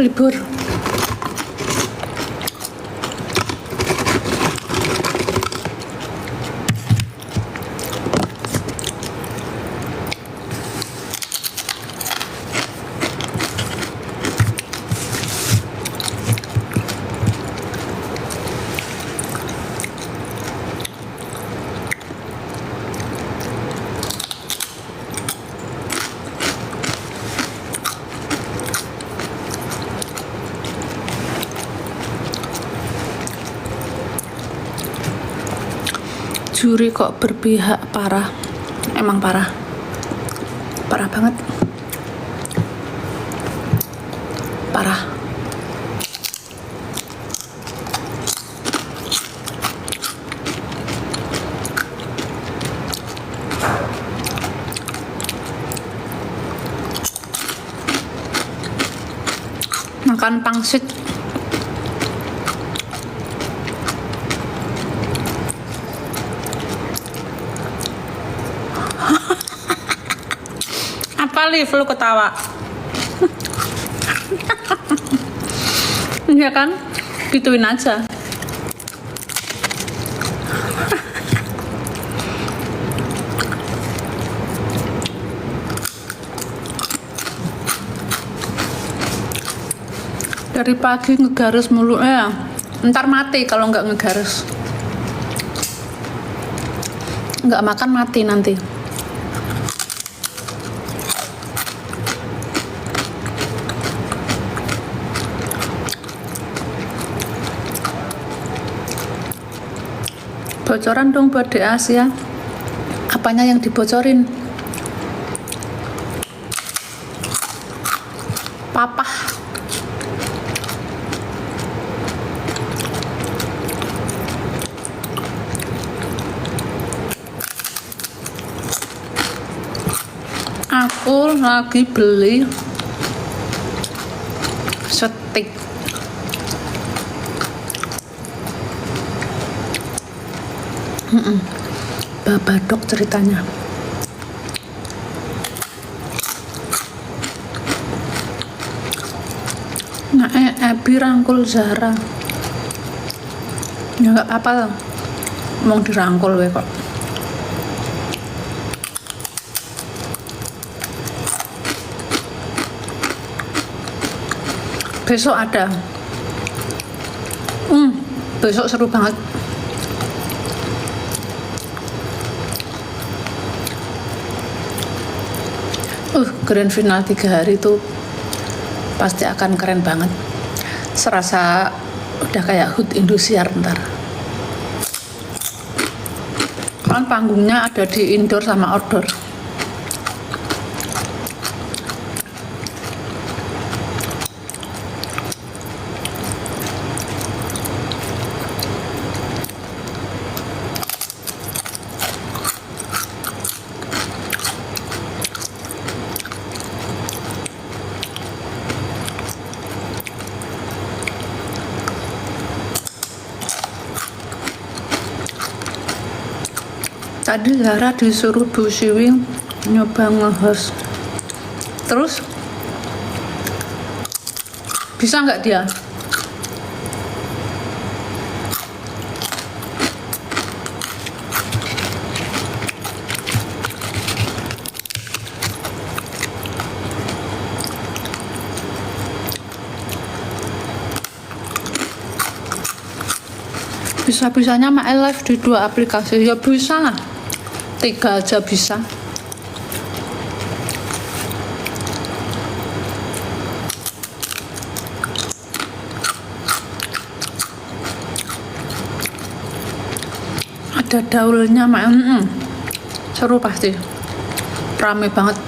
libur. Juri kok berpihak, parah. Emang parah banget, parah. Makan pangsit. Apa Liv, lu ketawa? Ya kan, gituin aja. Dari pagi ngegaris mulu, ntar mati kalau nggak ngegaris. Nggak makan mati nanti. Bocoran dong buat di Asia. Apanya yang dibocorin? Papa. Aku lagi beli steak. Babadok ceritanya. Nah, Ebi rangkul Zara. Ya nggak apa-apa, mau dirangkul we kok. Besok ada. Besok seru banget. Grand final 3 hari itu pasti akan keren banget. Serasa udah kayak HUT Indosiar ntar. Kan panggungnya ada di indoor sama outdoor. Tadi Zara disuruh Bu Siwi nyoba nge-host. Terus bisa nggak dia? Bisa-bisanya My Life di 2 aplikasi. Ya bisa lah, 3 aja bisa. Ada daulnya, seru pasti, rame banget.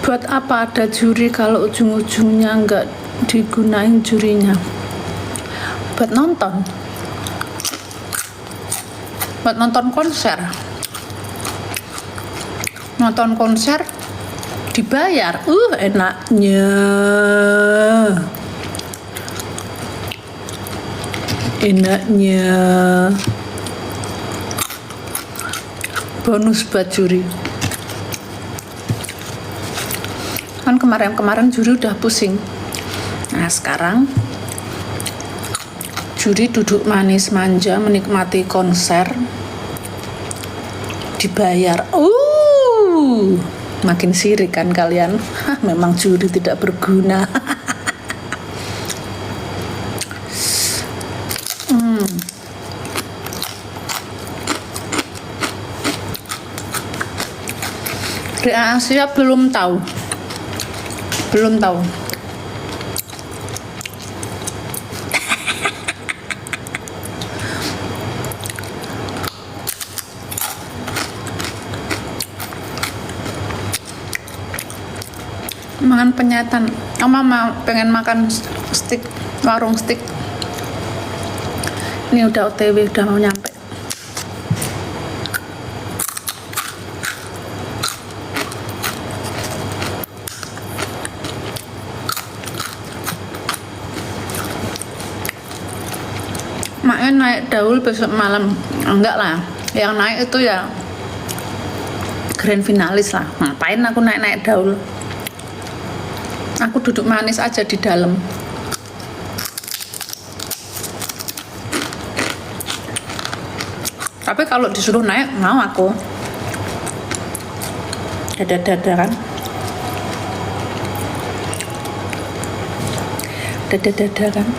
Buat apa ada juri kalau ujung-ujungnya nggak digunain jurinya? Buat nonton konser. nonton konser dibayar. Enaknya. Bonus buat juri. Kan kemarin juri udah pusing. Nah sekarang juri duduk manis manja menikmati konser dibayar. Makin sirik kan kalian. Memang juri tidak berguna. Di Asia belum tahu. Makan penyetan. Mama pengen makan steak, warung steak. Ini udah OTW, udah mau nyampe. Maknya naik Daul besok malam. Enggak lah, yang naik itu ya grand finalis lah. Ngapain aku naik Daul? Aku duduk manis aja di dalam. Tapi kalau disuruh naik mau aku. Dada kan. Dada kan.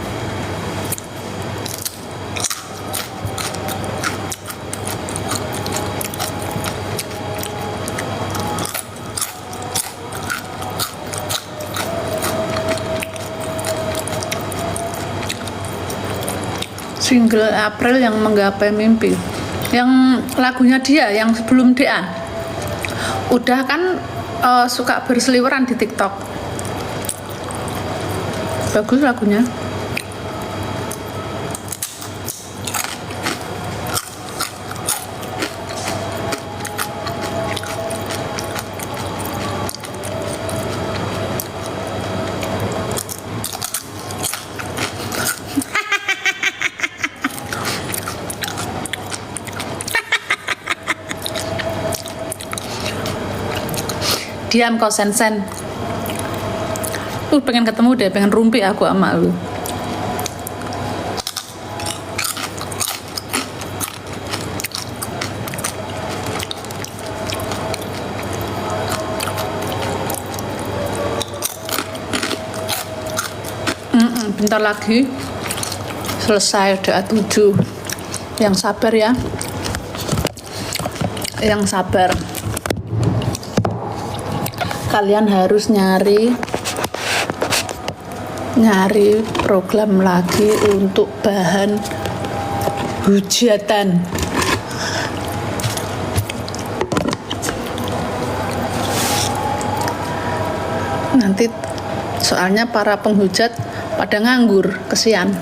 Single April yang menggapai mimpi, yang lagunya dia yang sebelum dia udah kan suka berseliweran di TikTok. Bagus lagunya. Diam kau sen. Pengen ketemu deh, pengen rumpi aku sama lu. Bentar lagi selesai doa 7. Yang sabar ya. Yang sabar. Kalian harus nyari program lagi untuk bahan hujatan. Nanti soalnya para penghujat pada nganggur, kesian.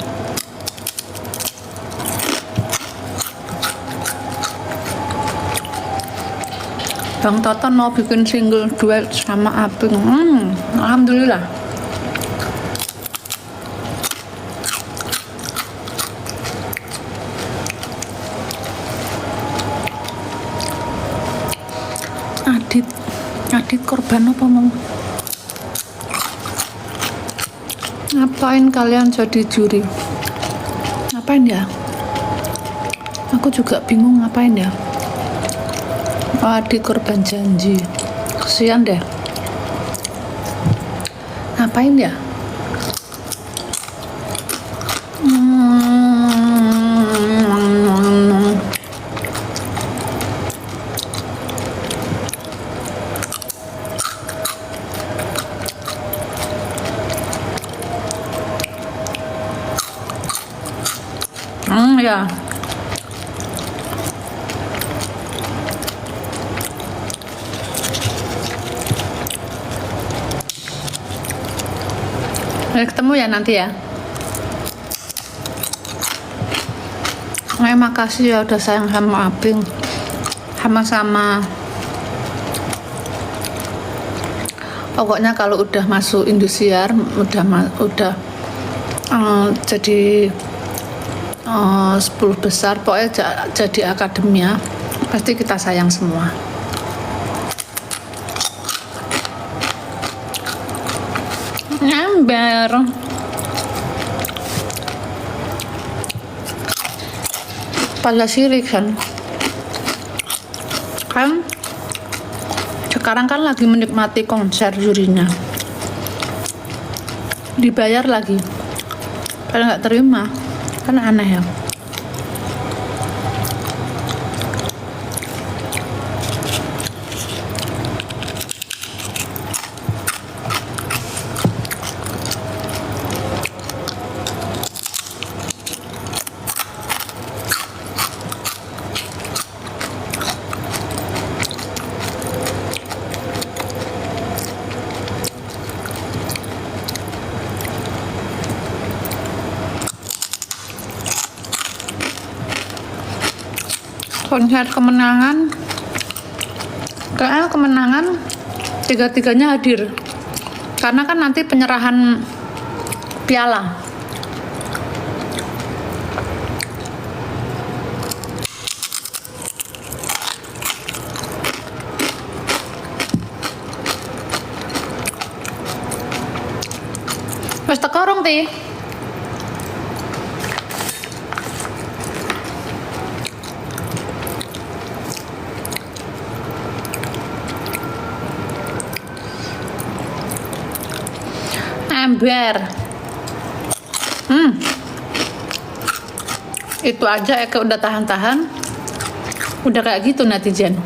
Bang Toton mau bikin single duet sama Aping. Alhamdulillah. Adit korban apa mau? Ngapain kalian jadi juri? Ngapain ya? Aku juga bingung ngapain ya. Adit korban janji, kesian deh. Ngapain ya? Ya. Ketemu ya nanti ya. Makasih ya udah sayang sama Aping, sama Pokoknya kalau udah masuk Indosiar, udah jadi 10 besar, pokoknya jadi akademia, pasti kita sayang semua. Ember pada sirik kan sekarang kan lagi menikmati konser jurinya, dibayar lagi, kalau nggak terima kan aneh ya. Konser kemenangan, kayaknya kemenangan tiga-tiganya hadir, karena kan nanti penyerahan piala. Wes teko rong ti? Ember. Itu aja Eke udah tahan-tahan. Udah kayak gitu netizen.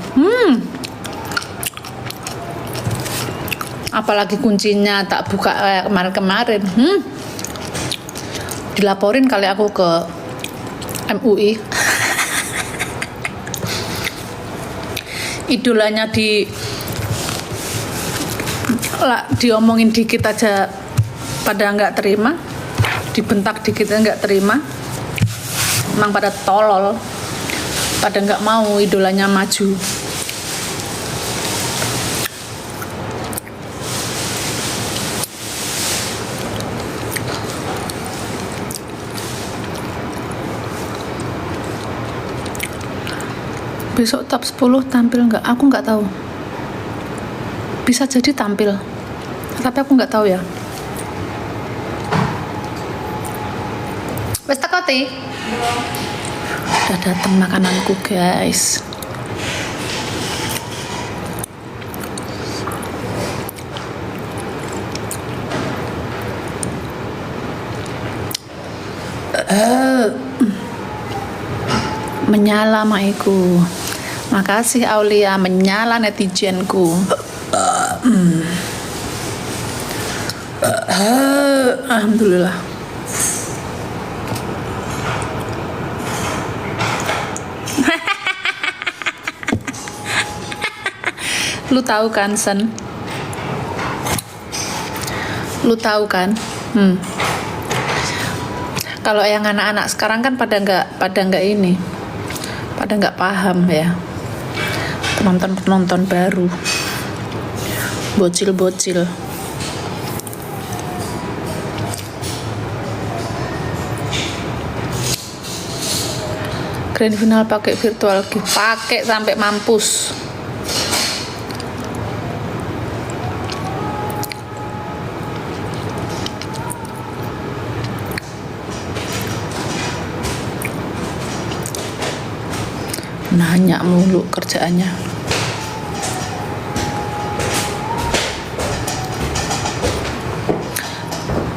Apalagi kuncinya tak buka kemarin-kemarin. Dilaporin kali aku ke MUI. Idolanya diomongin dikit aja pada nggak terima, dibentak dikit nggak terima. Emang pada tolol, pada nggak mau idolanya maju. Besok top 10 tampil nggak? Aku nggak tahu. Bisa jadi tampil, tapi aku nggak tahu ya. Wes teko ti? Udah datang makananku guys. Menyala maiku. Makasih Aulia, menyala netizenku. Alhamdulillah. Lu tahu kan Sen? Lu tahu kan? Kalau yang anak-anak sekarang kan pada nggak ini, pada nggak paham ya. Penonton baru, bocil. Grand final pakai virtual gift, pakai sampai mampus. Nanya mulu kerjaannya.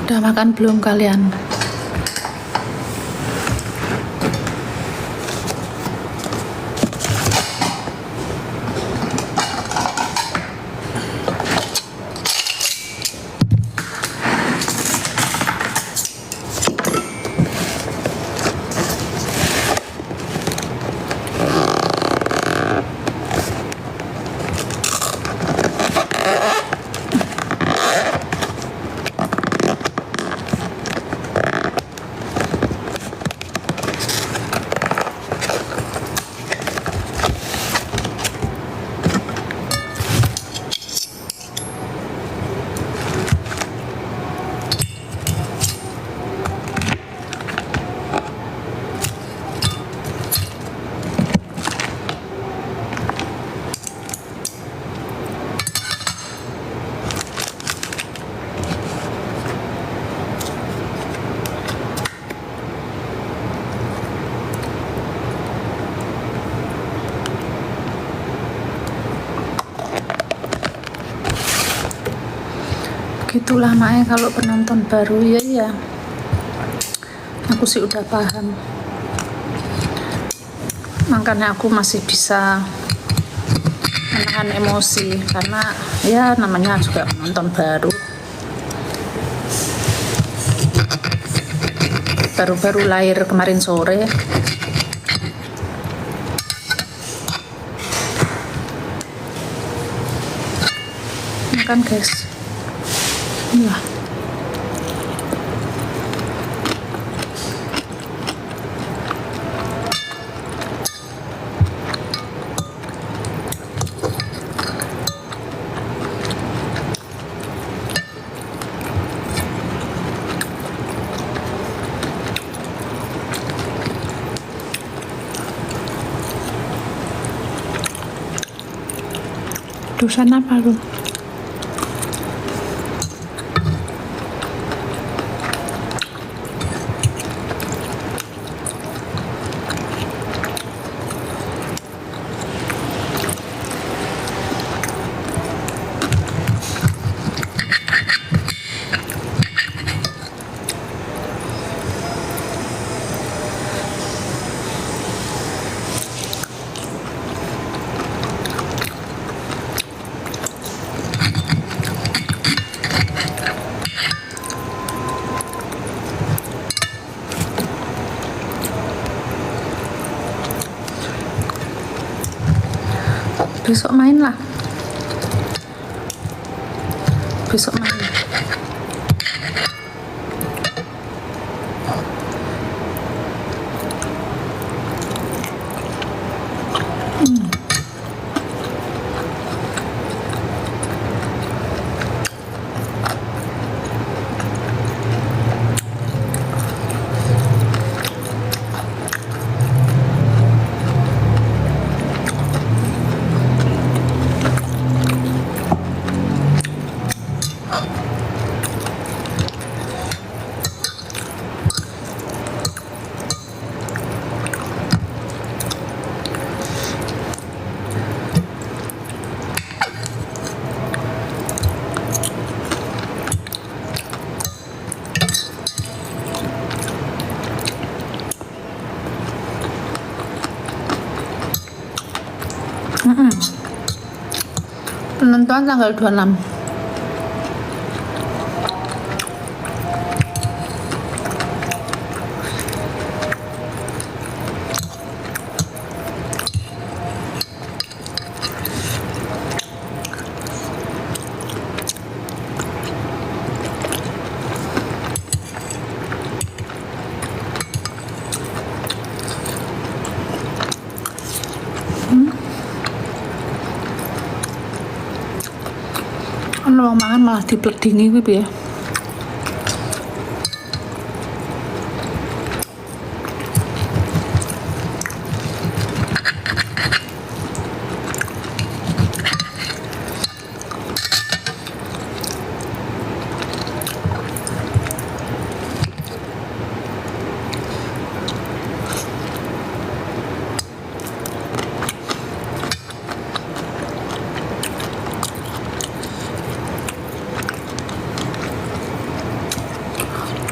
Udah makan belum kalian? Gitulah makanya kalau penonton baru ya aku sih udah paham, makanya aku masih bisa menahan emosi karena ya namanya juga penonton baru lahir kemarin sore. Makan guys, iya. Dosen apa lu? Besok main lah. Besok main. Penentuan tanggal 26. Ono wong mangan malah dipledingi kuwi piye?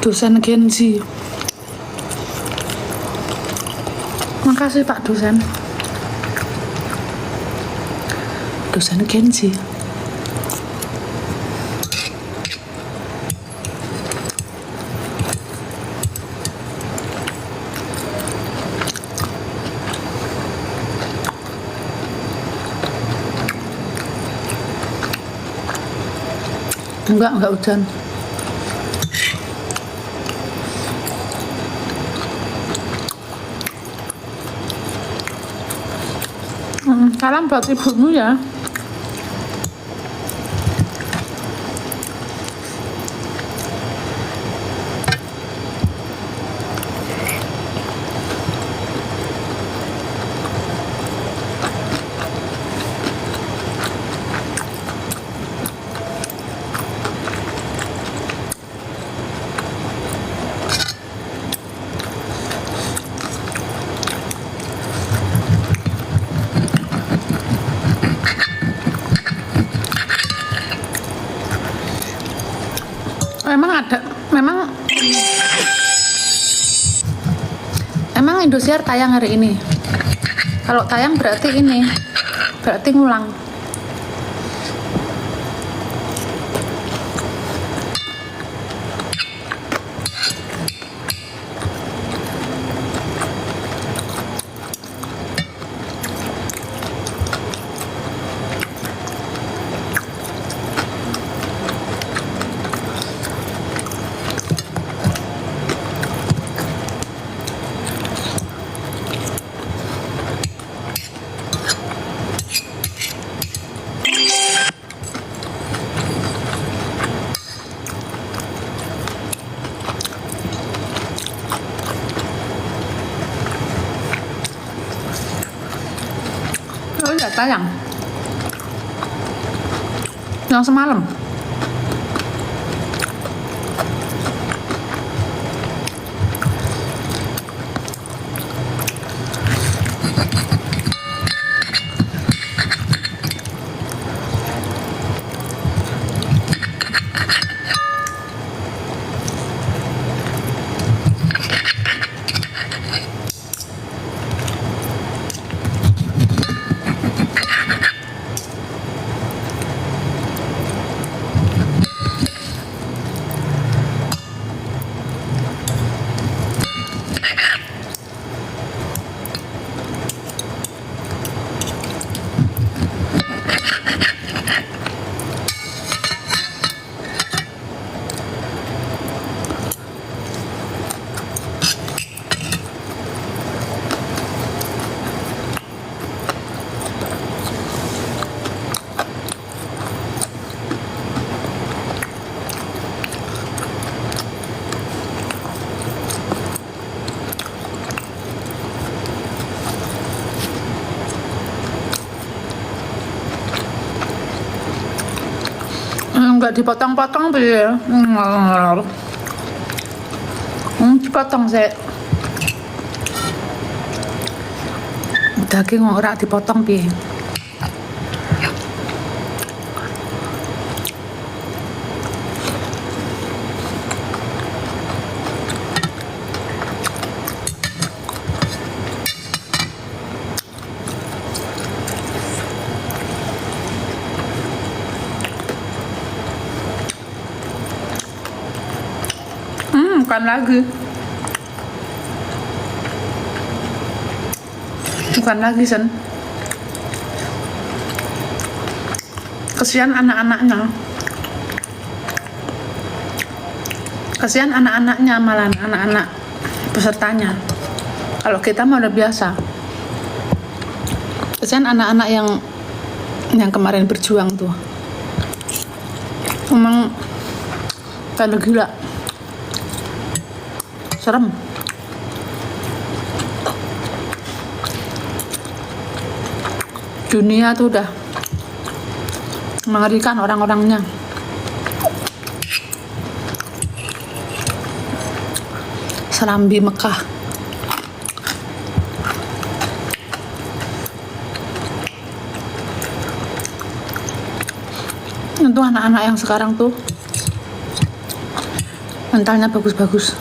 Dosen Genzi. Makasih Pak dosen. Dosen Genzi. Enggak hujan. Salam buat ibumu ya. memang Indosiar tayang hari ini. Kalau tayang berarti ngulang. Oh iya tayang yang semalam. Enggak dipotong-potong ya. Dipotong sih. Daging ora dipotong piye. Bukan lagi Sen. Kasihan anak-anaknya. Kasihan anak-anaknya, malah anak-anak pesertanya. Kalau kita mah udah biasa. Kasihan anak-anak yang kemarin berjuang tuh. Emang pada gila. Serem. Dunia tuh udah mengerikan orang-orangnya. Serambi Mekah. Itu anak-anak yang sekarang tuh mentalnya bagus-bagus.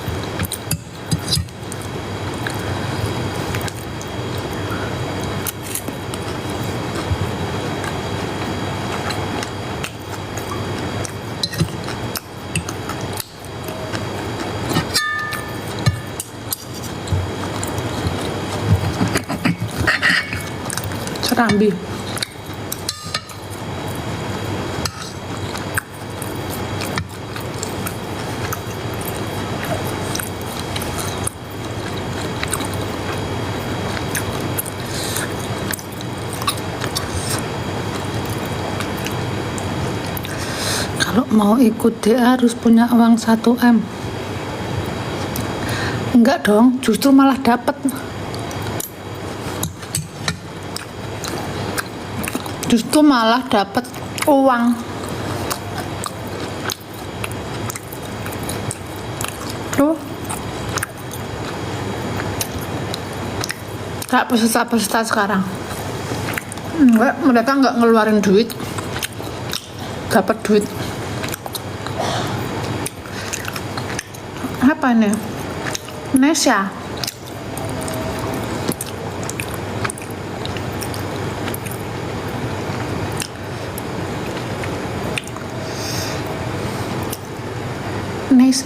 Serambi. Kalau mau ikut DA harus punya uang 1 M. Enggak dong, justru malah dapat. Justru malah dapat uang. Tuh. Kayak peserta-peserta sekarang. Enggak, mereka enggak ngeluarin duit. Dapat duit. Apa ini? Nesya.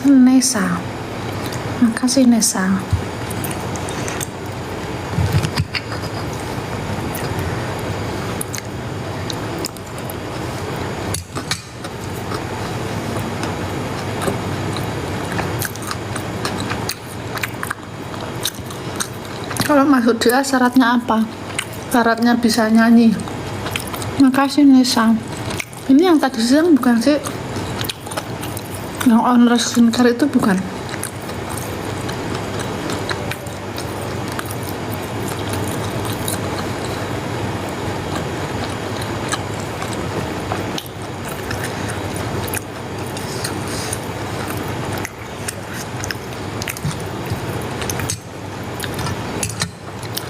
Nesa. Makasih Nesa. Kalau masuk dia syaratnya apa? Syaratnya bisa nyanyi. Makasih Nesa. Ini yang tadi siang bukan sih? Yang owner skincare itu bukan?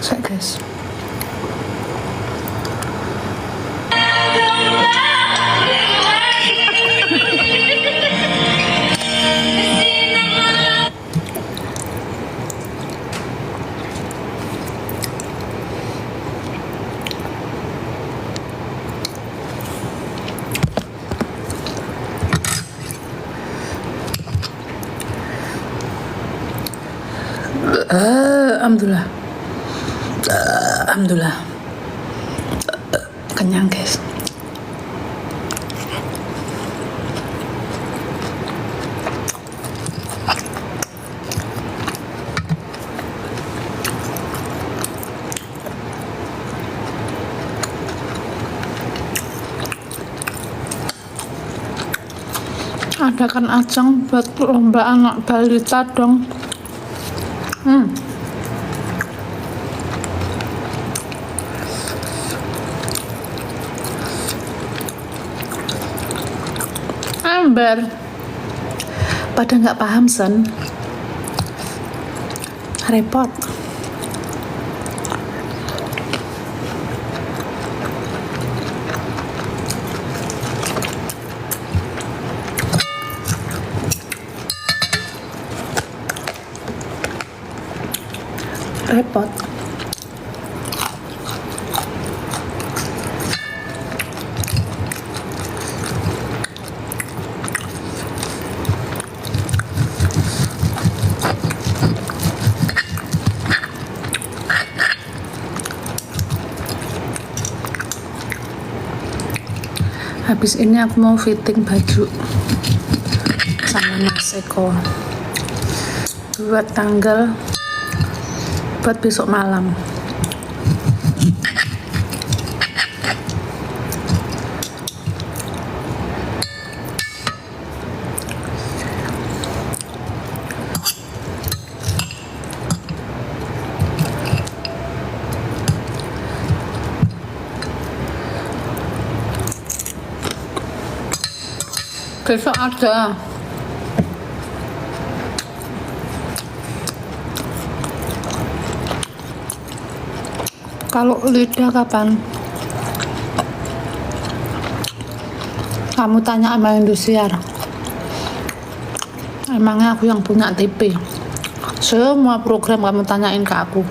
Saya guys. Alhamdulillah. Alhamdulillah. Kenyang guys. Adakan ajang buat lomba anak balita dong. Ember pada nggak paham sen, repot. Repot. Habis ini aku mau fitting baju sama Mas Eko buat besok malam. Besok ada. Kalau lidah kapan? Kamu tanya sama Indosiar. Emangnya aku yang punya TV? Semua program kamu tanyain ke aku.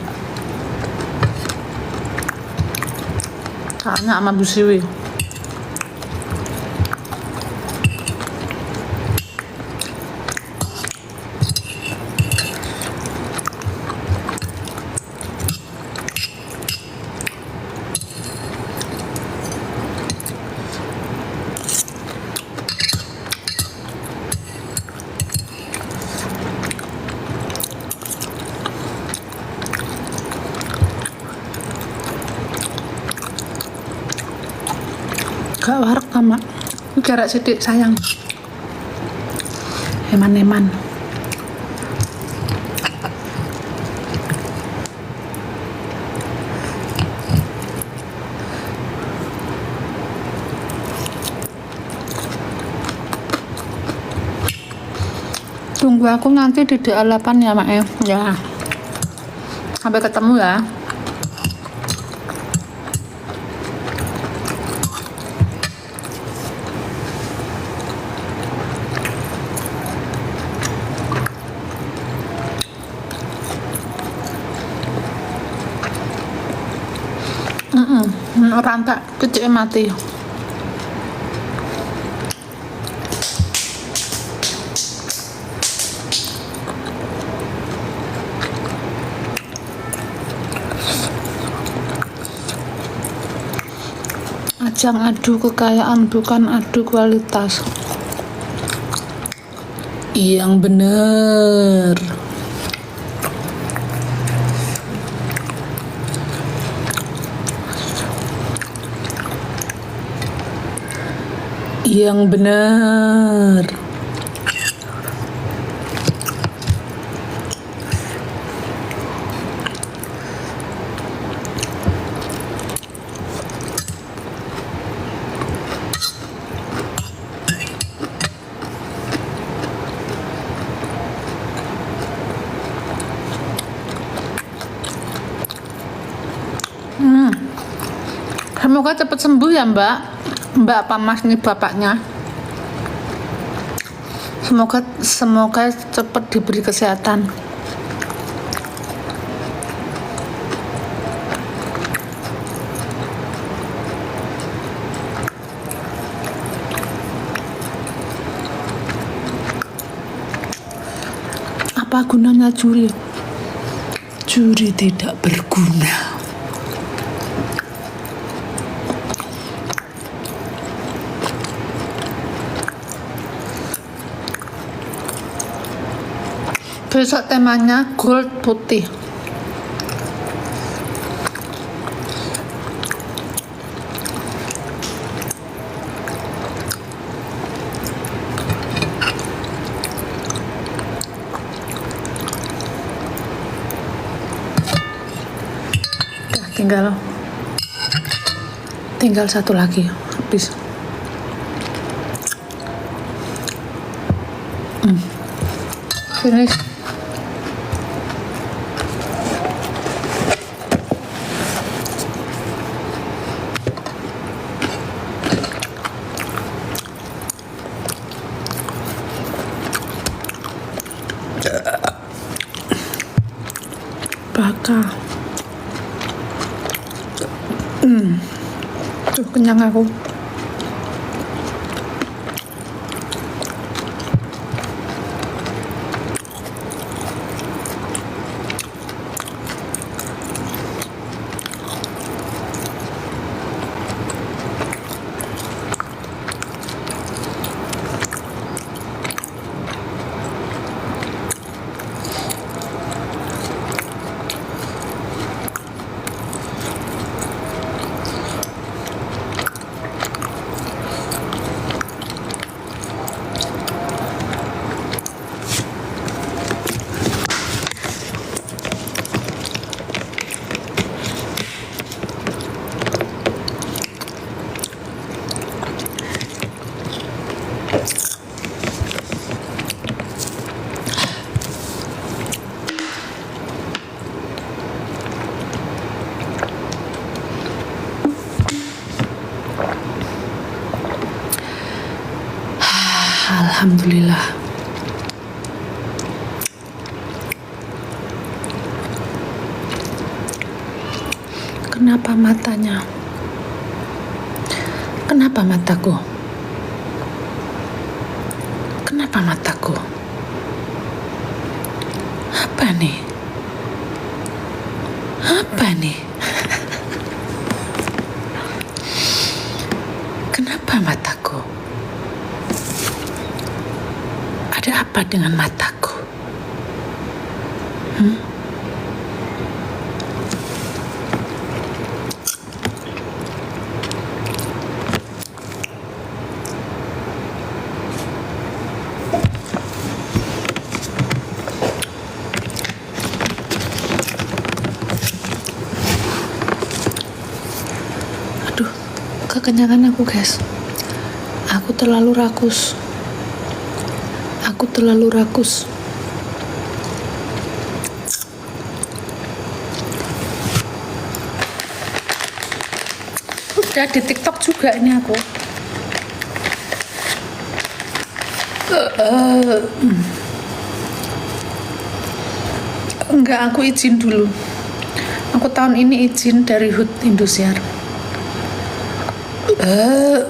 Tanya sama Bu Siwi. Gak warak sama jarak sidik sayang, eman-eman. Tunggu aku nanti di DA8 ya Mak ya. Sampai ketemu ya. orang tak kecil mati. Ajang adu kekayaan bukan adu kualitas. Yang bener. Yang bener. Semoga cepat sembuh ya Mbak apa Mas nih bapaknya. Semoga cepat diberi kesehatan. Apa gunanya juri? Juri tidak berguna. Besok temanya gold putih. Tinggal satu lagi habis. Finish. Baka. Tuh kenyang aku. Alhamdulillah. Kenapa matanya? Kenapa mataku? Kenapa mataku? Apa nih? Apa nih? Kenapa mataku? Ada apa dengan mataku? Aduh, kekenyangan aku guys. Aku terlalu rakus. Udah di TikTok juga ini aku. Enggak, aku izin dulu. Aku tahun ini izin dari HUT Indosiar. Eh,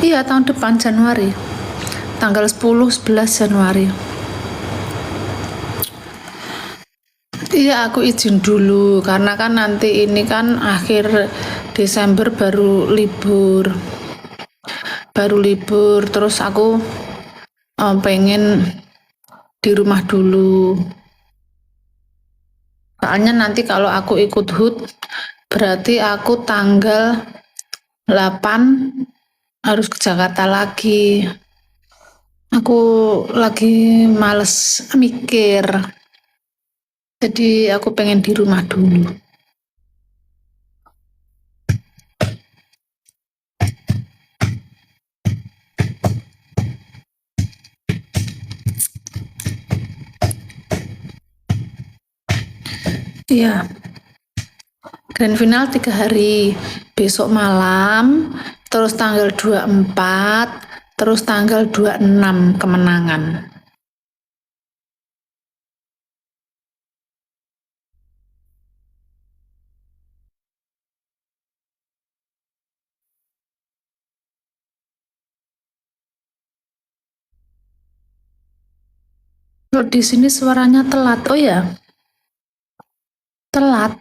iya, tahun depan Januari. Tanggal 10-11 Januari. Iya, aku izin dulu karena kan nanti ini kan akhir Desember baru libur terus aku pengen di rumah dulu. Soalnya nanti kalau aku ikut HUT berarti aku tanggal 8 harus ke Jakarta lagi. Aku lagi males mikir. Jadi aku pengen di rumah dulu. Iya, grand final 3 hari. Besok malam, terus tanggal 24, terus tanggal 26 kemenangan. Kalau di sini suaranya telat, oh ya, telat.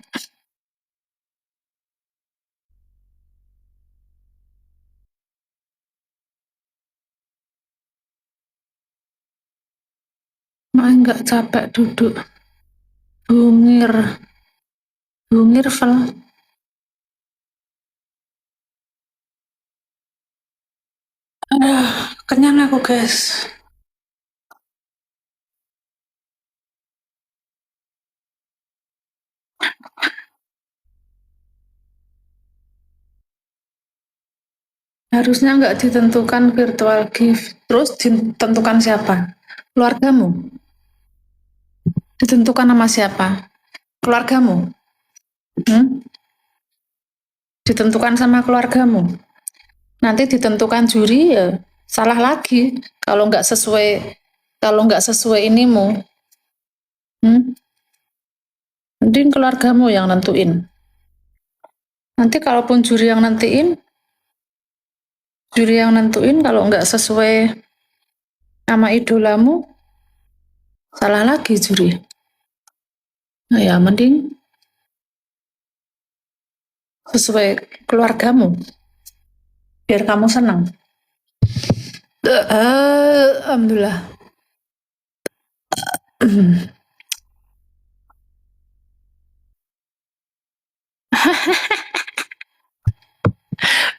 Mah nggak capek duduk. Bungir, bungir vel. Kenyang aku guys. Harusnya nggak ditentukan virtual gift. Terus ditentukan siapa? Keluargamu? Ditentukan nama siapa? Keluargamu? Hmm? Ditentukan sama keluargamu. Nanti ditentukan juri ya salah lagi kalau nggak sesuai inimu. Mending keluargamu yang nentuin. Nanti kalaupun juri yang nentuin kalau nggak sesuai sama idolamu, salah lagi juri. Nah ya mending sesuai keluargamu, biar kamu senang. Alhamdulillah.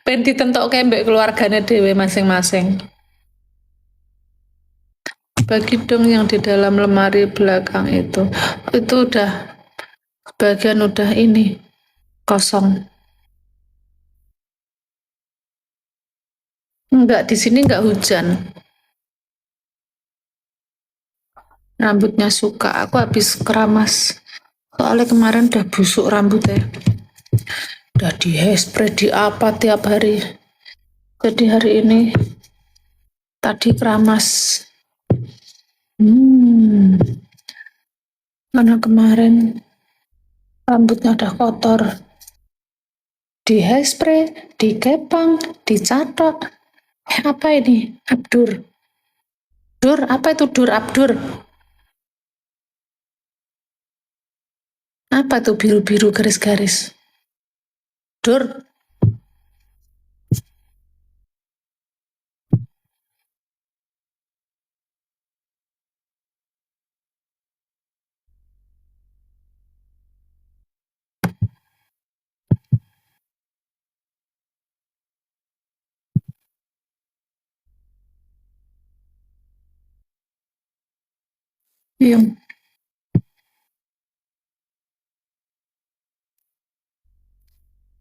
Ben ditentukke mbek keluargane dhewe masing-masing. Bagi dong yang di dalam lemari belakang itu udah bagian udah ini kosong. Enggak, di sini enggak hujan. Rambutnya suka, aku habis keramas. Soalnya kemarin udah busuk rambutnya. Udah di hairspray di apa tiap hari. Jadi hari ini tadi keramas. Karena kemarin rambutnya udah kotor. Di hairspray, dikepang, dicatok. Apa ini? Abdur. Dur, apa itu dur abdur? Apa tuh biru-biru garis-garis? Dur. Iya,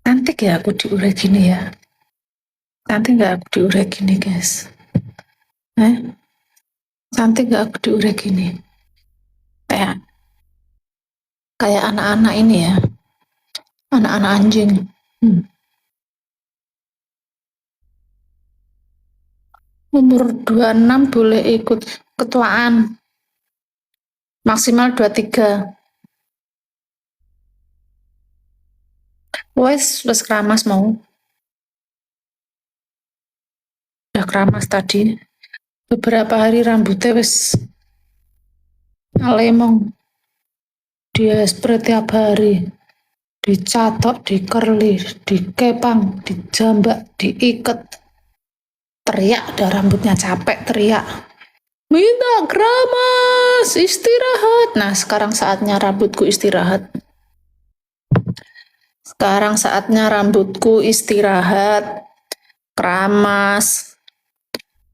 cantik ya aku diurek gini ya. Cantik nggak aku diurek gini, guys? Eh, cantik nggak aku diurek gini? Kayak kayak anak-anak ini ya, anak-anak anjing. Hmm. Umur 26 boleh ikut ketuaan, maksimal 23. Wes keramas mau. Udah keramas tadi. Beberapa hari rambutnya wes lemong. Dia spray tiap hari. Dicatok, dikerli, dikepang, dijambak, diikat. Teriak, udah rambutnya capek teriak. Minta keramas, istirahat. Nah, sekarang saatnya rambutku istirahat. Sekarang saatnya rambutku istirahat, keramas,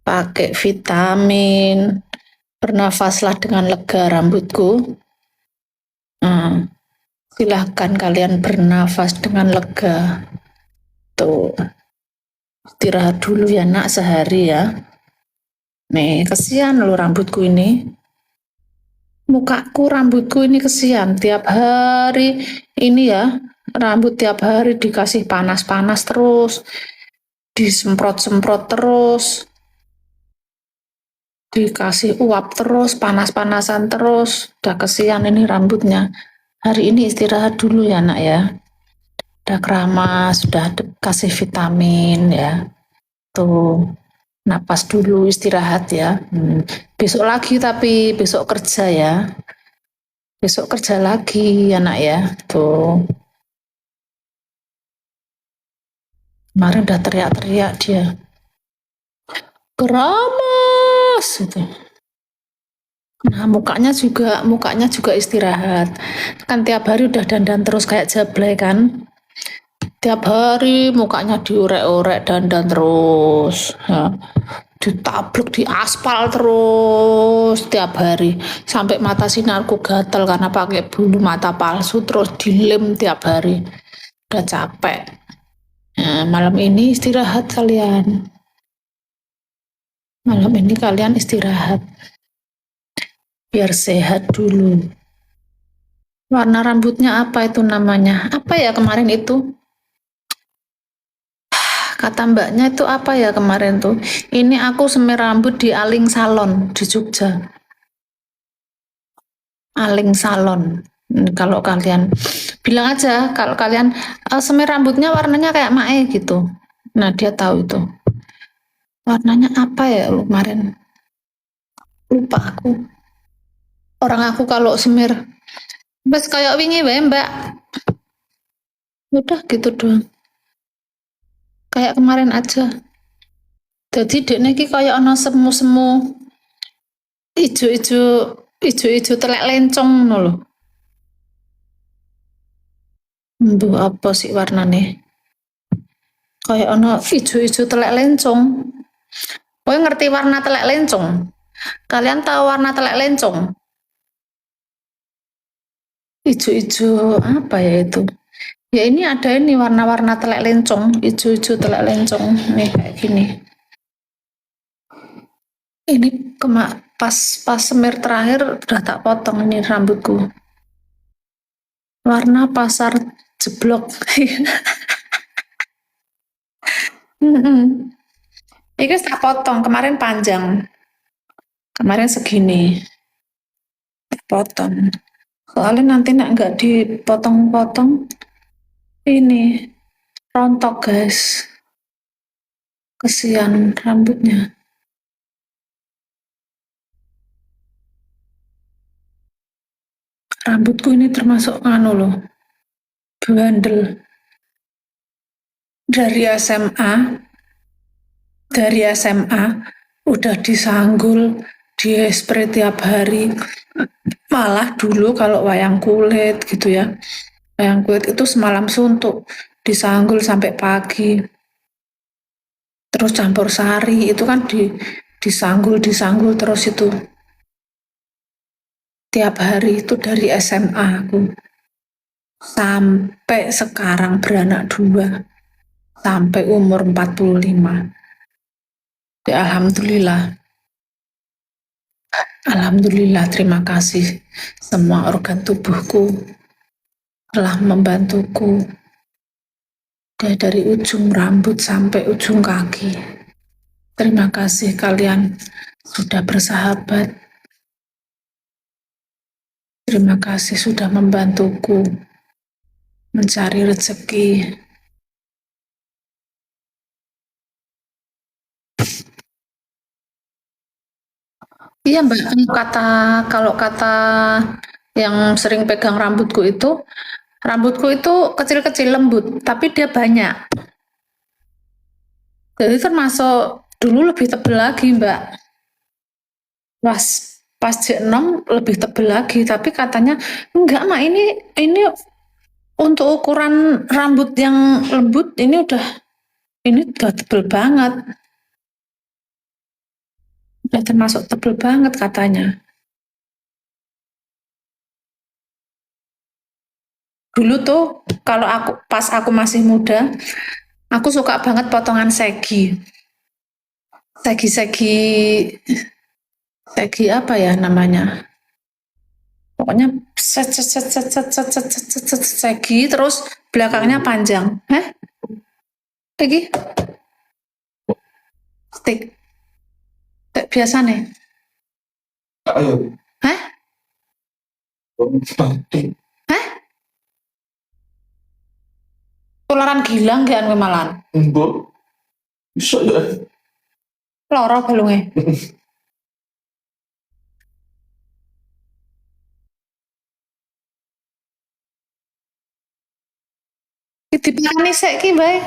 pakai vitamin, bernafaslah dengan lega rambutku. Hmm, silahkan kalian bernafas dengan lega. Tuh, istirahat dulu ya nak sehari ya. Nih, kesian loh rambutku ini. Mukaku, rambutku ini kesian. Tiap hari ini ya, rambut tiap hari dikasih panas-panas terus, disemprot-semprot terus, dikasih uap terus, panas-panasan terus. Udah kesian ini rambutnya. Hari ini istirahat dulu ya nak ya. Udah keramas, sudah kasih vitamin ya. Tuh, napas dulu istirahat ya. Besok lagi tapi besok kerja ya. Besok kerja lagi anak ya. Tuh, kemarin udah teriak-teriak dia. Keramas gitu. Nah, mukanya juga istirahat. Kan tiap hari udah dandan terus kayak jablay kan. Tiap hari mukanya diorek-orek dandan terus. Ya. Ditabluk di aspal terus tiap hari sampai mata sinarku gatal karena pakai bulu mata palsu terus dilem tiap hari. Udah capek. Nah, malam ini istirahat kalian. Malam ini kalian istirahat. Biar sehat dulu. Warna rambutnya apa itu namanya? Apa ya kemarin itu? Kata mbaknya itu apa ya kemarin tuh? Ini aku semir rambut di Aling Salon di Jogja. Aling Salon. Kalau kalian bilang aja, kalau kalian semir rambutnya warnanya kayak Mae gitu. Nah dia tahu itu. Warnanya apa ya kemarin? Lupa aku. Orang aku kalau semir, bes kayak wingi wae mbak. Udah gitu doang. Kayak kemarin aja. Jadi dek niki kayak ono semu-semu ijo-ijo ijo-ijo telek lencong ngono lho. Mbok apa sih warnane? Kayak ono ijo-ijo telek lencong. Kowe ngerti warna telek lencong? Kalian tahu warna telek lencong? Ijo-ijo apa ya itu? Ya ini ada ini warna-warna telek lencong, ijo-ijo telek lencong. Nih kayak gini. Ini pas semir terakhir udah tak potong ini rambutku. Warna pasar jeblok. Ini tak potong, kemarin panjang. Kemarin segini, tak potong. Soalnya nanti nak nggak dipotong-potong, ini rontok guys. Kesian rambutnya. Rambutku ini termasuk anu loh, bandel. Dari SMA, dari SMA udah disanggul, di spray tiap hari. Malah dulu kalau wayang kulit gitu ya, wayang kulit itu semalam suntuk, disanggul sampai pagi. Terus campur sari itu kan disanggul terus itu. tiap hari itu dari SMA aku sampai sekarang beranak 2 sampai umur 45. Ya, Alhamdulillah, terima kasih semua organ tubuhku telah membantuku dari ujung rambut sampai ujung kaki. Terima kasih kalian sudah bersahabat. Terima kasih sudah membantuku mencari rezeki. Iya Mbak, kalau kata yang sering pegang rambutku itu kecil-kecil lembut, tapi dia banyak. Jadi termasuk dulu lebih tebal lagi Mbak. Pas pas J6 lebih tebal lagi, tapi katanya enggak Mak, ini untuk ukuran rambut yang lembut ini udah tebal banget. Udah termasuk tebal banget katanya. Dulu tuh kalau pas aku masih muda, aku suka banget potongan segi. Segi-segi segi apa ya namanya? Pokoknya segi terus belakangnya panjang. Lagi stick. Biasa nih. Ayo. Hah? Hah? Tularan gilang gak anu malan? Enggak. Bisa ya. Loro balunge. Dipakani sik ki bae.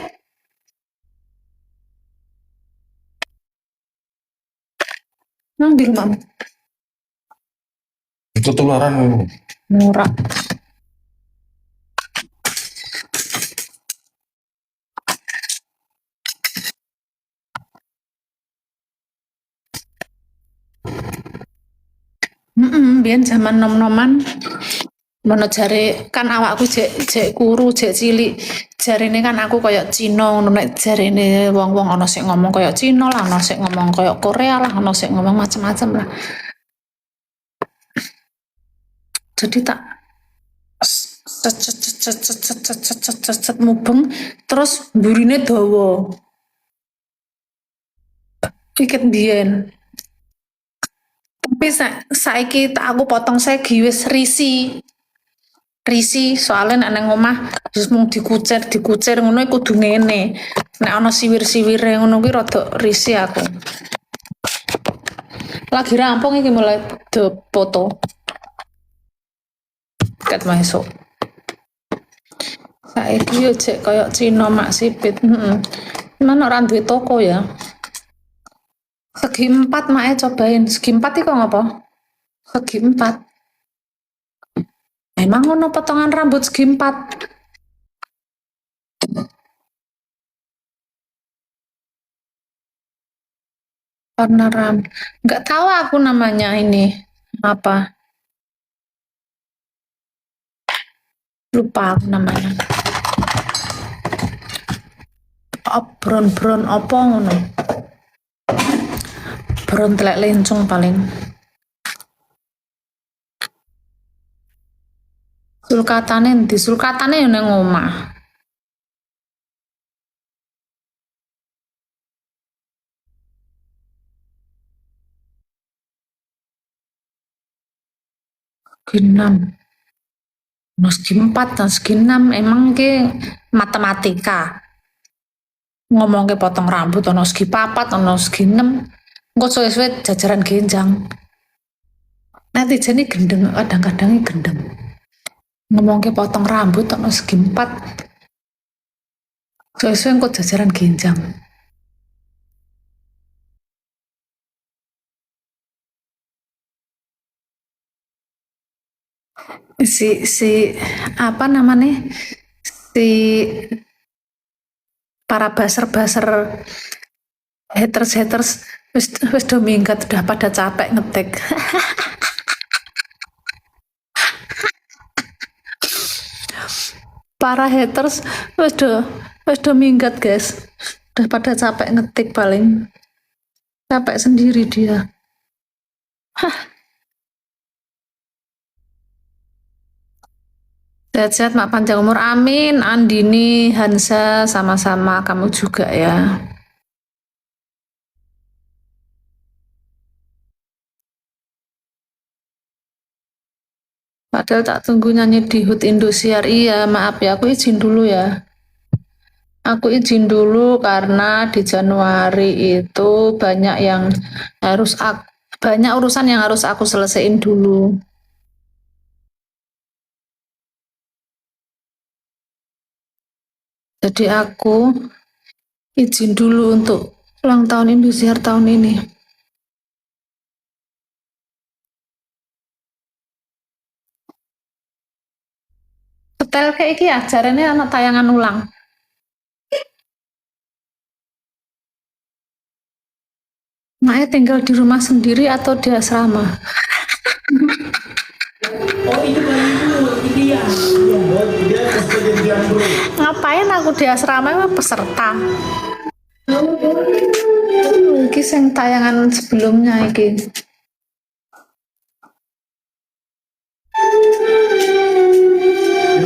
Nang di rumahmu. Itu tularan murah. Biyen zaman nom-noman mono jare kan awakku jek kuru, jek cilik. Jarine kan aku koyo Cina ngono, nek jarine wong-wong ana sing ngomong koyo Cina lah, ana sing ngomong koyo Korea lah, ana sing ngomong macem-macem lah. Jadi tak mubeng terus burine dawa. Pikir biyen. Tapi saiki tak aku potong segi wis risi soalnya nek nang omah wis mung dikucir ngono iku kudu ngene. Nek ana siwir-siwire ngono kuwi rada risi aku. Lagi rampung iki mulai foto. Ket masuk. Saiki yo cek koyo Cina mak sipit. Mana ora duwe toko ya. Segi 4 mak cobain. Segi 4 iki kok ngapa? Segi 4. Emang ngono potongan rambut segi 4. Warna rambut. Nggak tahu aku namanya ini apa. Lupa aku namanya. Bron apa ngono. Bron telek lencung paling. Sulkatane yo nang omah. Genam. Segi 4 dan segi 6 emang ke matematika. Ngomong ke potong rambut ono segi 4, ono segi 6. Engko suwe-suwe jajaran genjang. Netizen ini gendeng, kadang-kadang gendeng. Ngomong ke potong rambut ono segi 4. Suwe-suwe engko jajaran genjang. Si apa namanya? Si para baser haters wis do minggat, udah pada capek ngetik. Para haters wis do minggat guys, udah pada capek ngetik, paling capek sendiri dia. Sehat-sehat mak, panjang umur, amin. Andini, Hansa, sama-sama, kamu juga ya. Padahal tak tunggu nyanyi di HUT Indosiar. Iya, maaf ya, aku izin dulu ya. Aku izin dulu karena di Januari itu banyak yang banyak urusan yang harus aku selesaiin dulu. Jadi aku izin dulu untuk ulang tahun Indosiar tahun ini. Setel kayak iki ajarannya anak tayangan ulang. Maknya tinggal di rumah sendiri atau di asrama? Oh itu baru itu dia. Oh dia kejadian dulu. Ngapain aku di asrama, emang peserta? Iki sing tayangan sebelumnya iki.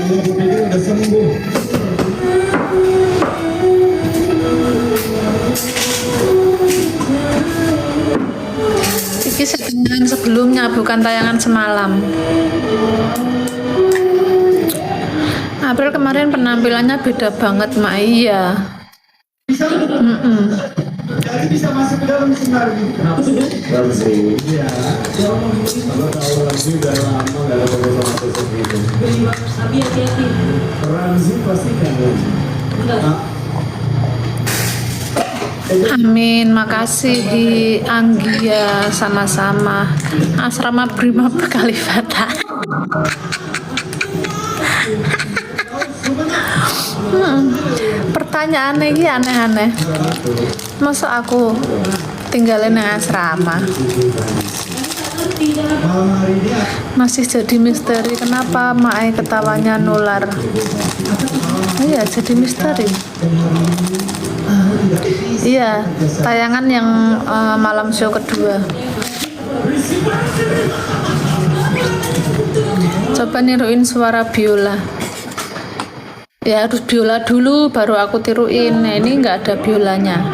Udah sembuh. Iki tayangan sebelumnya, bukan tayangan semalam. April kemarin penampilannya beda banget, Mak. Iya. Jadi bisa masuk ke dalam senar gitu. Ramzi. Iya. Kalau tahu Ramzi udah lama nggak ada pembicaraan seperti itu. Abi hati-hati. Ramzi pasti kangen. Amin, makasih di Anggia, sama-sama. Asrama Brimob Kalifata. Pertanyaannya ini aneh-aneh. Masa aku tinggalin yang asrama? Masih jadi misteri kenapa Mae ketawanya nular. Iya, jadi misteri. Iya, tayangan yang malam show kedua. Coba niruin suara biola. Ya harus biola dulu baru aku tiruin. Nah, ini nggak ada biolanya.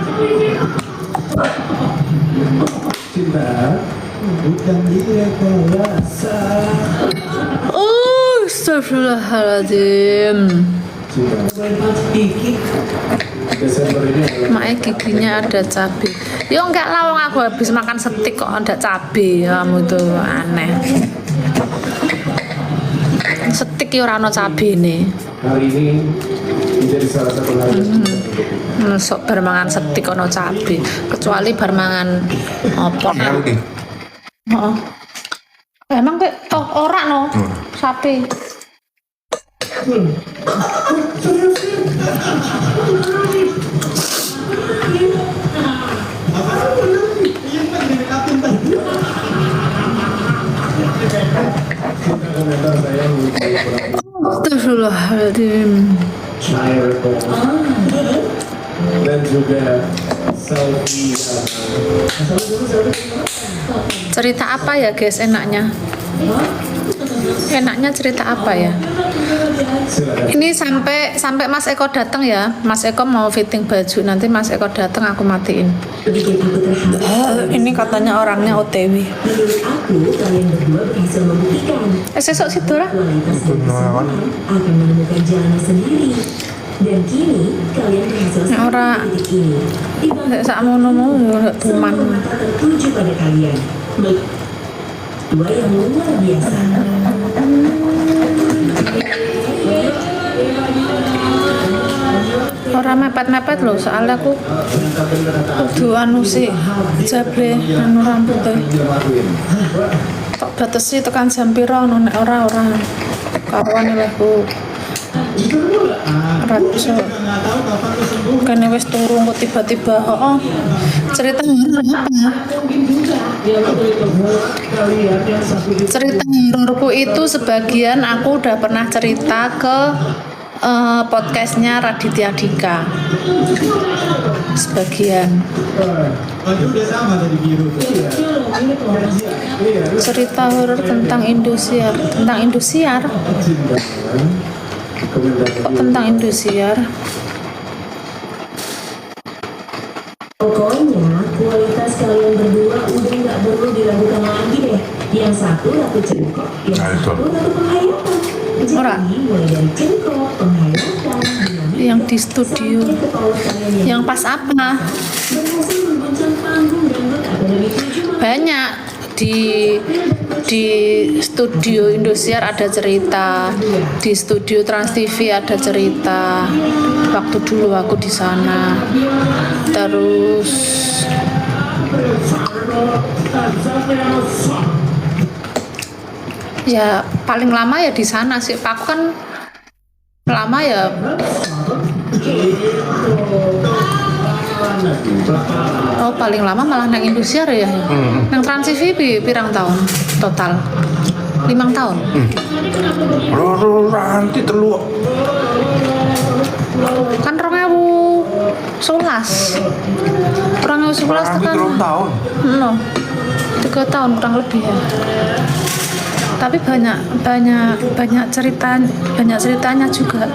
Cinta bukan direkayasa. Astagfirullahaladzim. Desember ini adalah Makanya giginya ada cabai. Ya enggak lawang, aku habis makan steak kok ada cabai. Kamu tuh aneh. Steak ya ora ono cabai nih. hari ini menjadi salah satu hari Sok bar mangan steak ono cabai. Kecuali bar mangan apa? Heeh. Emang kok ora no sapi. komentar saya Astagfirullahaladzim. Shire dan juga selfie. Cerita apa ya guys enaknya? Enaknya cerita apa ya? Silakan. Ini sampai Mas Eko datang ya. Mas Eko mau fitting baju. Nanti Mas Eko datang aku matiin. Ini katanya orangnya OTW. Menurut aku, kalian berdua berhasil membuktikan Sesok situ lah. kualitas seseorang akan menemukan jalannya sendiri. Dan kini, kalian berhasil sampai Ora. di titik ini. Di bawah Sak mono-mono semua tuman. mata tertuju pada kalian. Dua yang luar biasa. Orang mepet-mepet loh, soalnya aku kudu anu sih jable anu rambutnya. Tak batesi tekan jam piro nek ora karuan aku. Rajo kene wis turu kok tiba-tiba cerita horor apa? Cerita hororku itu sebagian aku udah pernah cerita ke podcastnya Raditya Dika sebagian. Cerita horor tentang Indosiar. Kok tentang Indosiar? Pokoknya kualitas kalian berdua udah nggak perlu diragukan lagi deh. Yang satu Ratu Cengkok, yang satu Ratu Penghayatan. Ora. Jadi mulai dari Cengkok, Penghayatan, Yang di studio. Yang pas apa? berhasil mengguncang panggung dangdut Akademi 7 Banyak di studio Indosiar ada cerita, di studio Trans TV ada cerita. Waktu dulu aku di sana. Terus ya paling lama ya di sana sih. Aku kan lama ya. Oh paling lama malah nang Indosiar ya. Nang Trans TV pirang tahun total? 5 tahun. Nanti telu Kan 2011 tekan tahun. no 3 tahun kurang lebih ya. Tapi banyak ceritanya juga.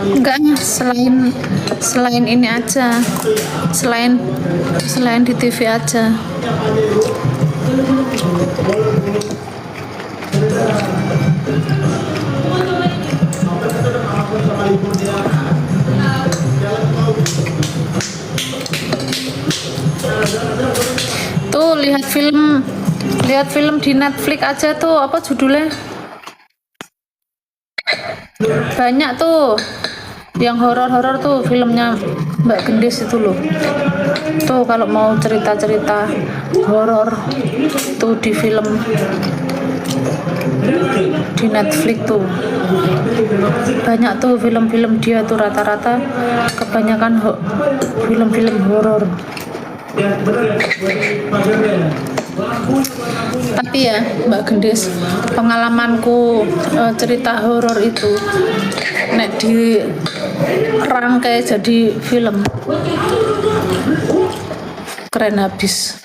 Enggak, selain ini aja, selain di TV aja. Tuh lihat film di Netflix aja tuh, apa judulnya? Banyak tuh yang horor-horor tuh filmnya Mbak Gendis itu loh. Tuh kalau mau cerita-cerita horor tuh di film di Netflix tuh banyak tuh film-film dia tuh, rata-rata kebanyakan film-film horor. Tapi ya Mbak Gendis, pengalamanku cerita horor itu nek di rangkai jadi film keren habis.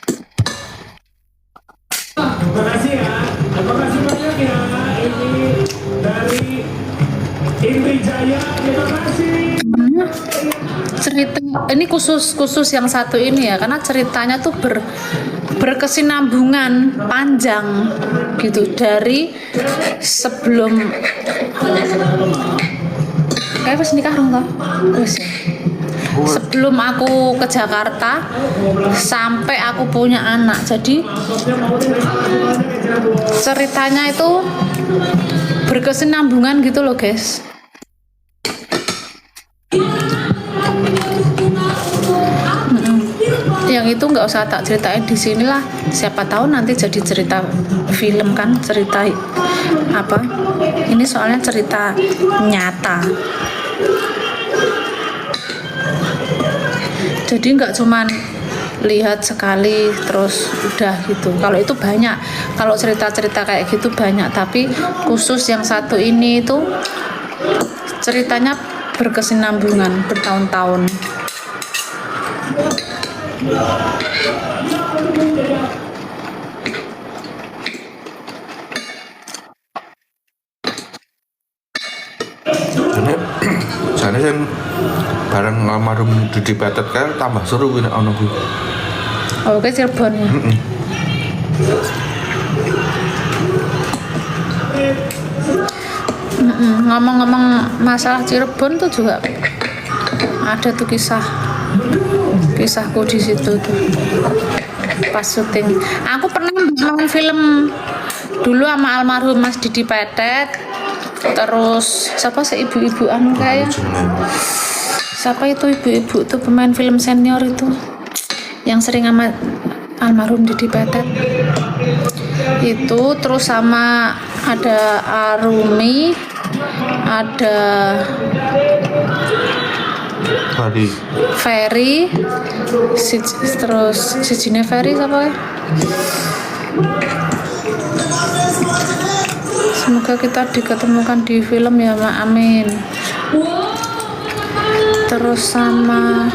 Terima kasih ya. Terima kasih banyak ya. Ini dari Indri Jaya. Terima kasih. Cerita ini khusus yang satu ini ya, karena ceritanya tuh berkesinambungan panjang gitu dari sebelum kayak pas nikah dong toh. Sebelum aku ke Jakarta sampai aku punya anak. Jadi ceritanya itu berkesinambungan gitu loh guys. Yang itu nggak usah tak ceritain di sini lah, siapa tahu nanti jadi cerita film kan, cerita apa ini soalnya cerita nyata, jadi nggak cuman lihat sekali terus udah gitu. Kalau itu banyak, kalau cerita-cerita kayak gitu banyak, tapi khusus yang satu ini itu ceritanya berkesinambungan bertahun-tahun. Jane sing bareng almarhum Didi Petet kan tambah seru kuwi nek ana kuwi. Oh, ke Cirebon ya. Ngomong-ngomong masalah Cirebon tuh juga ada tuh kisahku di situ tuh pas syuting. Aku pernah nonton film dulu sama almarhum Mas Didi Petet Terus siapa sih ibu-ibu anu kayak Jenenge. siapa itu ibu-ibu tuh pemain film senior itu yang sering sama almarhum Didi Petet itu, terus sama ada Arumi, ada Ferry, terus si Jine Ferry siapa ya? Semoga kita diketemukan di film ya Mak, amin. Terus sama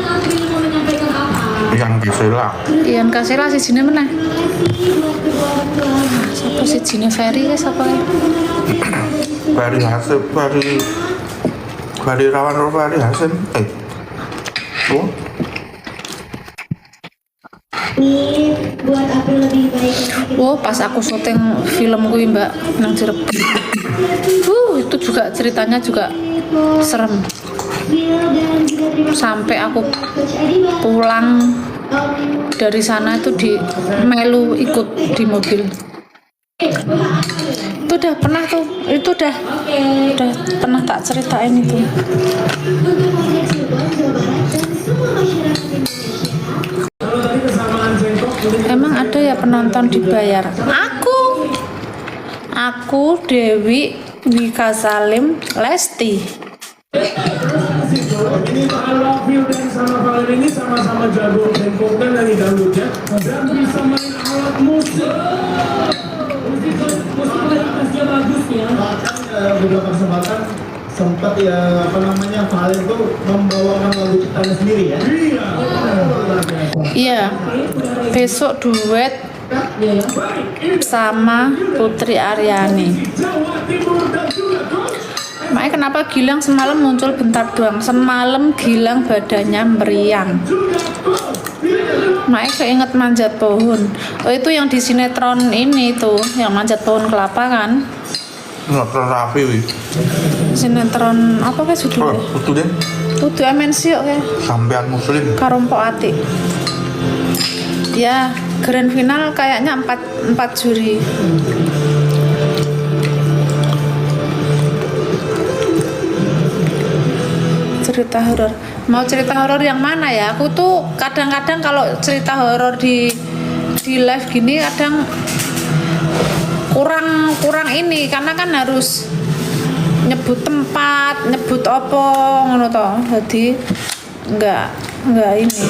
Ian Kasela si Jine mana? Siapa si Jine Ferry ya siapa ya? Ferry Hasim, Ferry Rawan Ferry Hasim. Oh, Nih, buat April lebih baik lagi. Oh, pas aku syuting film gue Mbak nang Cirebon. Itu juga ceritanya juga serem. Dan juga terima Sampai aku Coach Adi Bang. pulang dari sana itu di melu ikut di mobil. Itu udah pernah tuh, itu udah pernah tak ceritain itu. Untuk warga Cirebon, Jawa Barat dan semua masyarakat Indonesia. Emang ada ya penonton dibayar? Aku Dewi Wika Salim Lesti. Ini Pak I Love You dan sama Valen ini sama-sama jago tempokan dari dangdutnya dan bisa main alat musik. Musik bagus ya. Bahkan beberapa kesempatan sempat ya apa namanya Valen tuh membawakan lagu ciptaan sendiri ya. Iya. Besok duet sama Putri Aryani. Makanya kenapa Gilang semalam muncul bentar doang. Semalam Gilang badannya meriang. Makanya keinget manjat pohon. Oh itu yang di sinetron ini tuh, yang manjat pohon kelapa kan? nggak rapi wih. Sinetron apa kayak Oh, judulnya? itu deh. Tutu MNC oke. Sampean Muslim. Karompo Ati. Ya, grand final kayaknya 4 juri. Cerita horor. Mau cerita horor yang mana ya? Aku tuh kadang-kadang kalau cerita horor di live gini kadang kurang ini karena kan harus nyebut tempat, nyebut opo ngono to. Jadi enggak ini.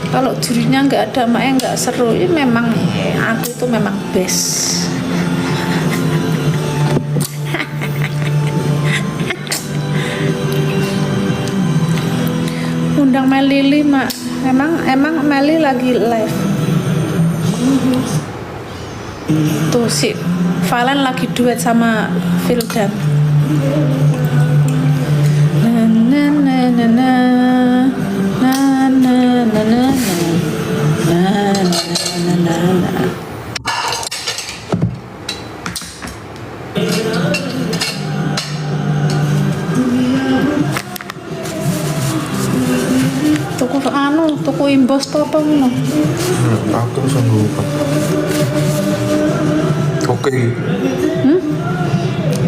Kalau jurinya enggak ada, makanya enggak seru. Ini memang aku tuh memang best. Undang Melili mak, emang Meli lagi live. Tuh si Valen lagi duet sama Vildan. Na na na na na na na na na na na na na. Tuku imbos to apa ngono? Aku bisa lupa. Oke.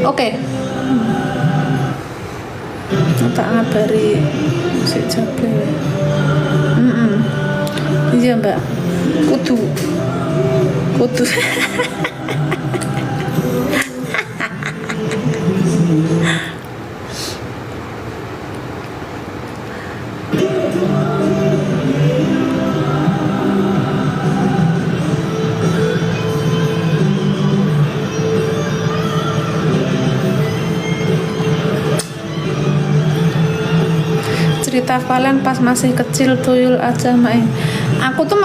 Oke. Tak ngabari si Jabe. Iya Mbak. Kudu. Cerita Valen pas masih kecil tuyul aja main. Aku tuh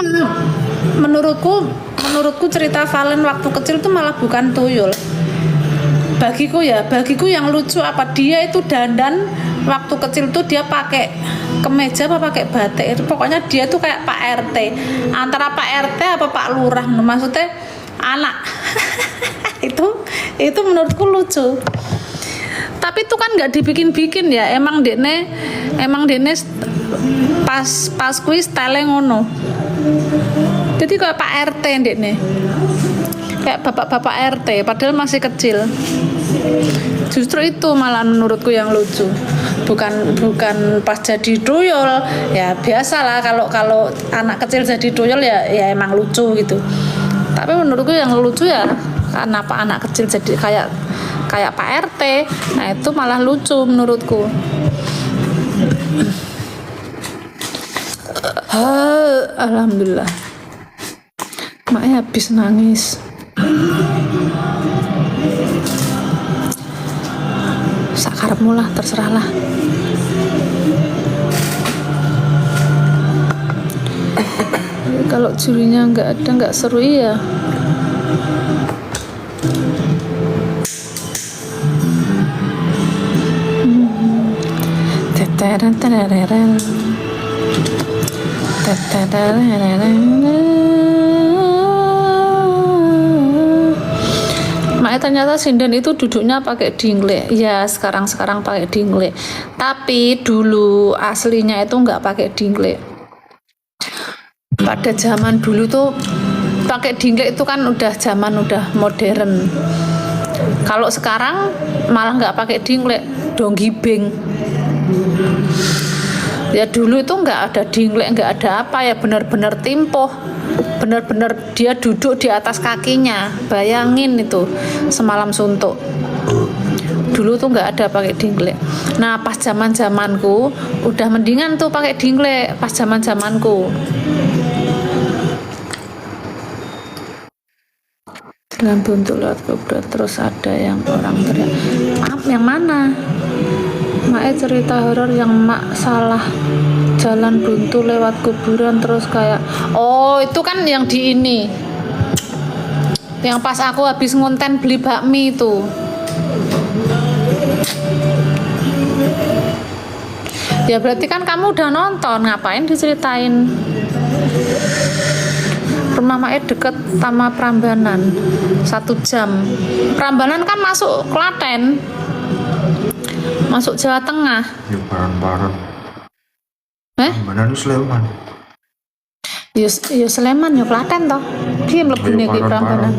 menurutku cerita Valen waktu kecil tuh malah bukan tuyul. Bagiku yang lucu apa dia itu dandan waktu kecil tuh dia pakai kemeja apa pakai batik itu pokoknya dia tuh kayak Pak RT, antara Pak RT apa Pak Lurah, maksudnya anak. itu menurutku lucu. Tapi itu kan nggak dibikin-bikin ya, emang dene pas kuis style ngono. Jadi kayak Pak RT dene. kayak bapak-bapak RT padahal masih kecil. Justru itu malah menurutku yang lucu. Bukan pas jadi tuyul, ya biasalah kalau anak kecil jadi tuyul ya emang lucu gitu. Tapi menurutku yang lucu ya kenapa anak kecil jadi kayak Pak RT. Nah, itu malah lucu menurutku. Alhamdulillah. Maknya habis nangis. Sakarepmu lah, terserahlah. Kalau jurinya nggak ada, nggak seru ya. Makanya ternyata sinden itu duduknya pakai dingle. Ya sekarang pakai dingle. Tapi dulu aslinya itu nggak pakai dingle. Pada zaman dulu tuh pakai dingle itu kan udah modern. Kalau sekarang malah nggak pakai dingle, donggibeng. Ya dulu itu nggak ada dingle, nggak ada apa ya, benar-benar timpoh, benar-benar dia duduk di atas kakinya. Bayangin itu semalam suntuk. Dulu tuh nggak ada pakai dingle. Nah pas zamanku udah mendingan tuh pakai dingle pas zamanku. Dengan buntu lewat kuburan terus ada yang orang teriak. Yang mana? Mak cerita horor yang mak salah jalan buntu lewat kuburan terus kayak itu kan yang di ini yang pas aku habis ngonten beli bakmi itu. Ya berarti kan kamu udah nonton, ngapain diceritain? Rumah Mae deket sama Prambanan 1 jam. Prambanan kan masuk Klaten, masuk Jawa Tengah. Ya barang-barang. Prambanan Sleman. Ya Sleman ya Klaten toh. Dia mlebune ki Prambanan.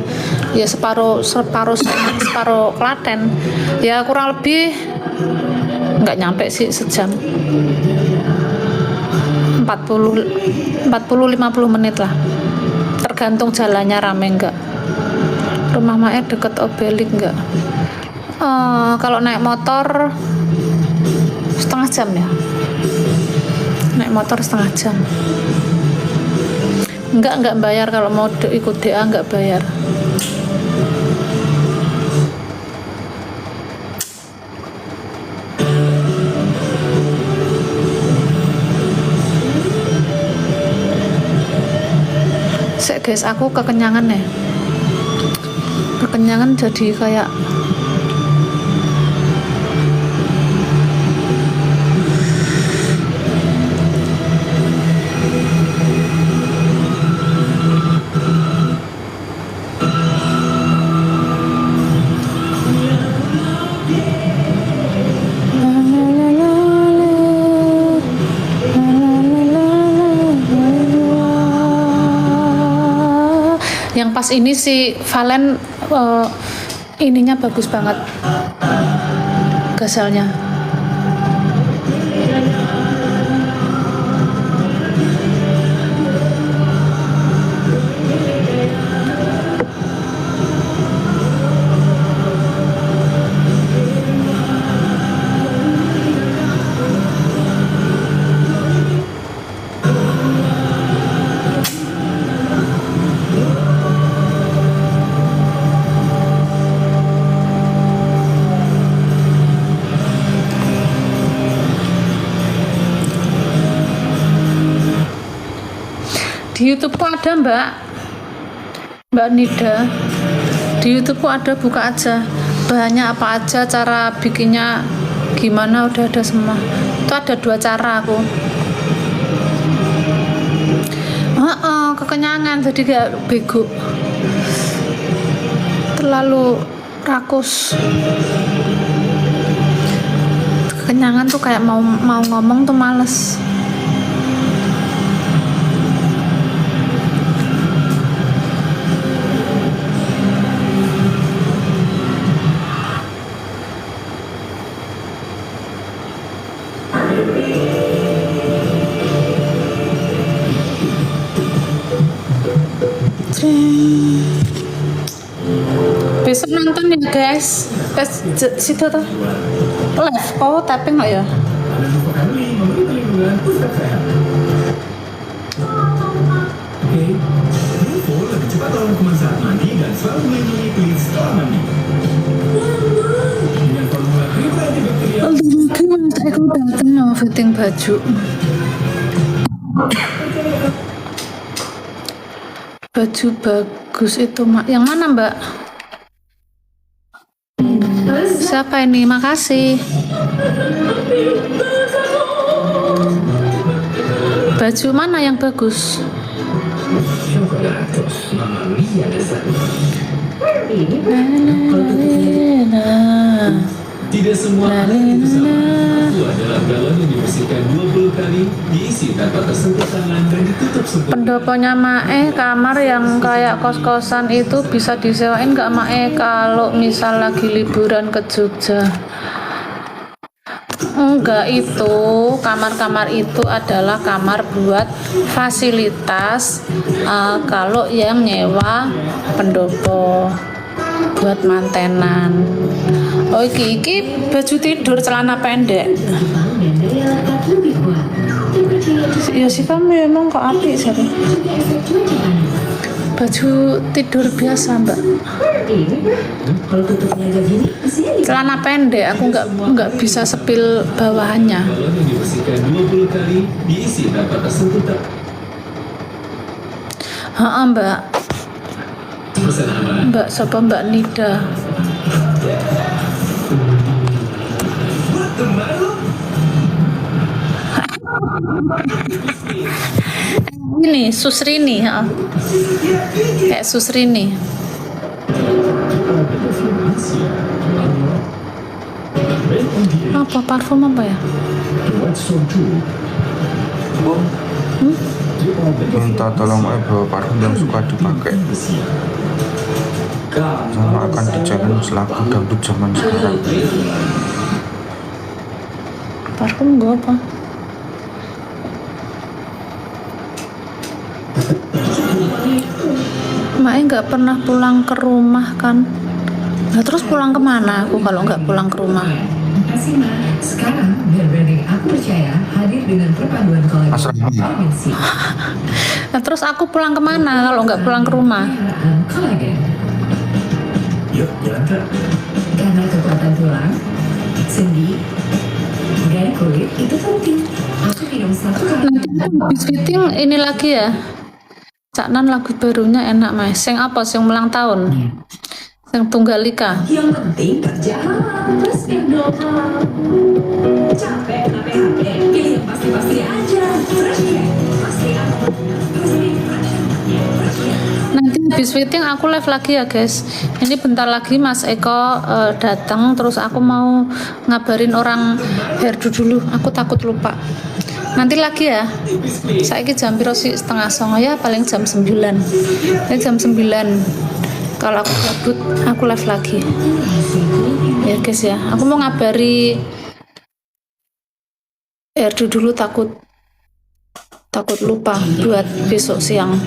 Ya separuh Klaten. Ya kurang lebih nggak nyampe sih sejam. 40-50 menit lah. Tergantung jalannya rame enggak. Rumah Mae deket Obelik enggak? Kalau naik motor setengah jam ya. Naik motor setengah jam. Enggak bayar kalau mau ikut DA, enggak bayar. Guys, aku kekenyangan ya. Kekenyangan jadi kayak yang pas ini si Valen ininya bagus banget gazelnya. Di YouTube ada Mbak Nida, di YouTube ada, buka aja, bahannya apa aja, cara bikinnya gimana, udah ada semua. Itu ada 2 cara aku. Kekenyangan jadi gak bego, terlalu rakus. Kekenyangan tuh kayak mau ngomong tuh males. Besok nonton ya guys. Situ tuh live. Oh tapping nggak ya? Dan lupa kami memberi perlindungan untuk sehat. Oke, Nuvo lebih cepat lawan kuman saat mandi dan selalu melindungi kulit setelah mandi. Dengan formula Kriva antibakterial. Gimana aku dateng mau fitting baju. Baju bagus itu mak. Yang mana mbak? Siapa ini? Makasih. Baju mana yang bagus? Tidak semua air itu sama. Itu adalah galon yang dibersihkan 20 kali, diisi tanpa tersentuh tangan dan ditutup sempurna. Pendoponya Mae kamar yang kayak kos-kosan itu bisa disewain nggak Mae kalau misal lagi liburan ke Jogja? Enggak, itu kamar-kamar itu adalah kamar buat fasilitas kalau yang nyewa pendopo buat mantenan. Oh iki baju tidur celana pendek. Ya sih kamu emang kok apik sih. Baju tidur biasa mbak. Kalau tutupnya agak gini, Celana pendek, aku nggak bisa sepil bawahannya. Galon yang dibersihkan 20 kali, diisi tanpa tersentuh tangan. Mbak. Pesan apa? Mbak siapa Mbak Nida? Buat teman lo. Ini Susrini, kayak Susrini. Apa parfum apa ya? Minta tolong bawa parfum yang suka dipakai. Sama akan di challenge lagu dangdut zaman sekarang. Parfum gue apa? Mae nggak pernah pulang ke rumah kan? Nah terus pulang kemana aku kalau nggak pulang ke rumah? Makasih Ma. Sekarang branding aku percaya hadir dengan perpaduan kolektif Asrama. Dimensi. Nah terus aku pulang kemana kalau nggak pulang ke rumah? Kolagen. Yuk, jalan Kak. Karena kekuatan tulang, sendi, dan kulit itu penting. Aku minum satu kali. Nanti aku habis fitting ini lagi ya. Caknan lagu barunya enak mas. Sing apa? Sing ulang tahun? Sing Tunggalika. Yang penting kerja. Terus dong. Capek HP. Pilih yang pasti-pasti aja. Fresh ya. Pasti apa? Pasti fresh. Nanti habis fitting aku live lagi ya guys. Ini bentar lagi Mas Eko datang, terus aku mau ngabarin orang hairdo dulu. Aku takut lupa. Nanti lagi ya. Saiki jam piro sih? 8:30 ya, paling jam 9. Ini jam 9. Kalau aku gabut, aku live lagi. Ya guys ya. Aku mau ngabari hairdo dulu, takut lupa buat besok siang.